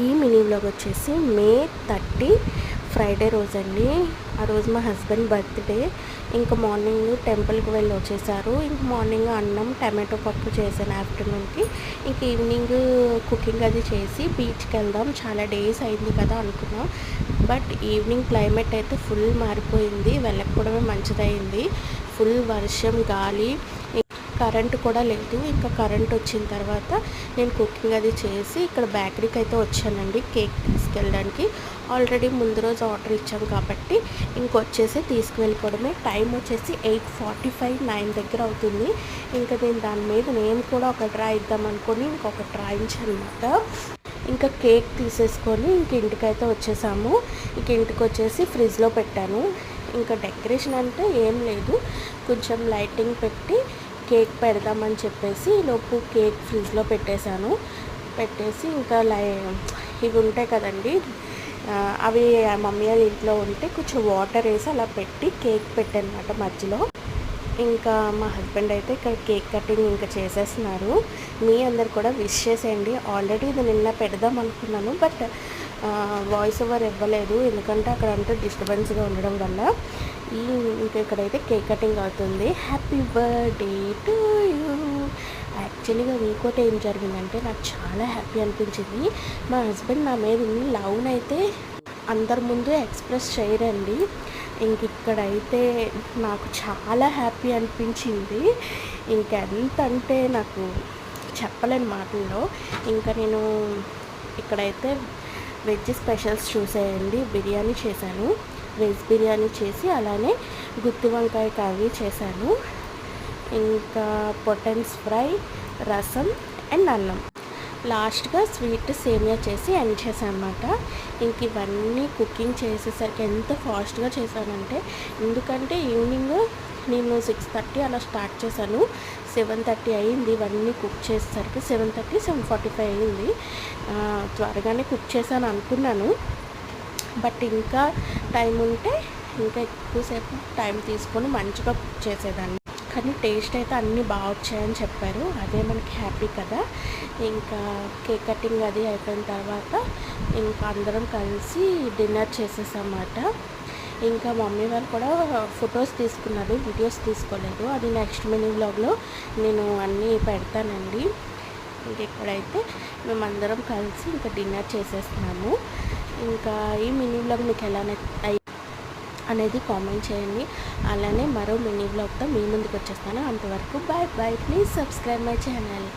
ఈ mini vlog వచ్చేసి మే 30 Friday రోజండి. ఆ రోజు మా హస్బెండ్ బర్త్డే. ఇంకా మార్నింగ్ టెంపుల్కి వెళ్ళి వచ్చేసారు. ఇంక మార్నింగ్ అన్నం టమాటో పప్పు చేశాను ఆఫ్టర్నూన్కి. ఇంక ఈవినింగ్ కుకింగ్ అది చేసి బీచ్కి వెళ్దాం, చాలా డేస్ అయింది కదా అనుకున్నాం. బట్ ఈవినింగ్ క్లైమేట్ అయితే ఫుల్ మారిపోయింది, వెళ్ళకపోవడమే మంచిదైంది. ఫుల్ వర్షం, గాలి, కరెంటు కూడా లేదు. ఇంకా కరెంట్ వచ్చిన తర్వాత నేను కుకింగ్ అది చేసి ఇక్కడ బేకరీకి అయితే వచ్చానండి కేక్ తీసుకెళ్ళడానికి. ఆల్రెడీ ముందు రోజు ఆర్డర్ ఇచ్చాం కాబట్టి ఇంకొచ్చేసి తీసుకువెళ్ళిపోవడమే. టైం వచ్చేసి 8:45, 9 దగ్గర అవుతుంది. ఇంకా నేను దాని మీద నేను కూడా ఒక ట్రై ఇద్దాం అనుకొని ఇంకొక ట్రై ఇచ్చానమాట. ఇంకా కేక్ తీసేసుకొని ఇంక ఇంటికైతే వచ్చేసాము. ఇంక ఇంటికి వచ్చేసి ఫ్రిడ్జ్లో పెట్టాను. ఇంకా డెకరేషన్ అంటే ఏం లేదు, కొంచెం లైటింగ్ పెట్టి కేక్ పెడదామని చెప్పేసి లోపు కేక్ ఫ్రిడ్జ్లో పెట్టేసి ఇంకా ఇవి ఉంటాయి కదండి, అవి మమ్మీ వాళ్ళ ఇంట్లో ఉంటే కొంచెం వాటర్ వేసి అలా పెట్టి కేక్ పెట్టానమాట మధ్యలో. ఇంకా మా హస్బెండ్ అయితే ఇక్కడ కేక్ కటింగ్ ఇంకా చేసేస్తున్నారు. మీ అందరు కూడా విష్ చేసేయండి. ఆల్రెడీ ఇది నిన్న పెడదాం అనుకున్నాను, బట్ వాయిస్ ఓవర్ ఇవ్వలేదు, ఎందుకంటే అక్కడ అంతా డిస్టర్బెన్స్గా ఉండడం వల్ల. ఇంకా ఇక్కడైతే కేక్ కటింగ్ అవుతుంది. Happy birthday to you. యాక్చువల్గా ఇంకోటి ఏం జరిగిందంటే నాకు చాలా హ్యాపీ అనిపించింది. మా హస్బెండ్ నా మీద లవ్ని అయితే అందరి ముందు ఎక్స్ప్రెస్ చేయరండి. ఇంక ఇక్కడైతే నాకు చాలా హ్యాపీ అనిపించింది. ఇంకెంత అంటే నాకు చెప్పలేని మాటల్లో. ఇంకా నేను ఇక్కడైతే వెజ్ స్పెషల్స్ చూసేయండి. బిర్యానీ చేశాను, వెజ్ బిర్యానీ చేసి అలానే గుత్తి వంకాయ కర్రీ చేశాను. ఇంకా పొటెన్స్ ఫ్రై, రసం అండ్ అన్నం. లాస్ట్గా స్వీట్ సేమియా చేసి ఎండ్ చేశాను అనమాట. ఇంక ఇవన్నీ కుకింగ్ చేసేసరికి ఎంత ఫాస్ట్గా చేశానంటే, ఎందుకంటే ఈవినింగ్ నేను 6:30 అలా స్టార్ట్ చేశాను, 7:30 అయ్యింది. ఇవన్నీ కుక్ చేసేసరికి 7:30, 7:45 అయ్యింది. త్వరగానే కుక్ చేశాను అనుకున్నాను, బట్ ఇంకా టైం ఉంటే ఇంకా ఎక్కువసేపు టైం తీసుకొని మంచిగా కుక్ చేసేదాన్ని. కానీ టేస్ట్ అయితే అన్నీ బాగా వచ్చాయని చెప్పారు, అదే మనకి హ్యాపీ కదా. ఇంకా కేక్ కటింగ్ అది అయిపోయిన తర్వాత ఇంకా అందరం కలిసి డిన్నర్ చేసేసామాట. ఇంకా మమ్మీ వాళ్ళు కూడా ఫొటోస్ తీసుకున్నారు, వీడియోస్ తీసుకోలేదు. అది నెక్స్ట్ మినీ వ్లాగ్లో నేను అన్నీ పెడతానండి. ఇంక ఇక్కడైతే మేమందరం కలిసి ఇంకా డిన్నర్ చేసేస్తున్నాము. ఇంకా ఈ మినీ వ్లాగ్ మీకు ఎలా అనేది కామెంట్ చేయండి. అలానే మరో మినీ వ్లాగ్తో మీ ముందుకు వచ్చేస్తాను. అంతవరకు bye bye. Please subscribe my channel.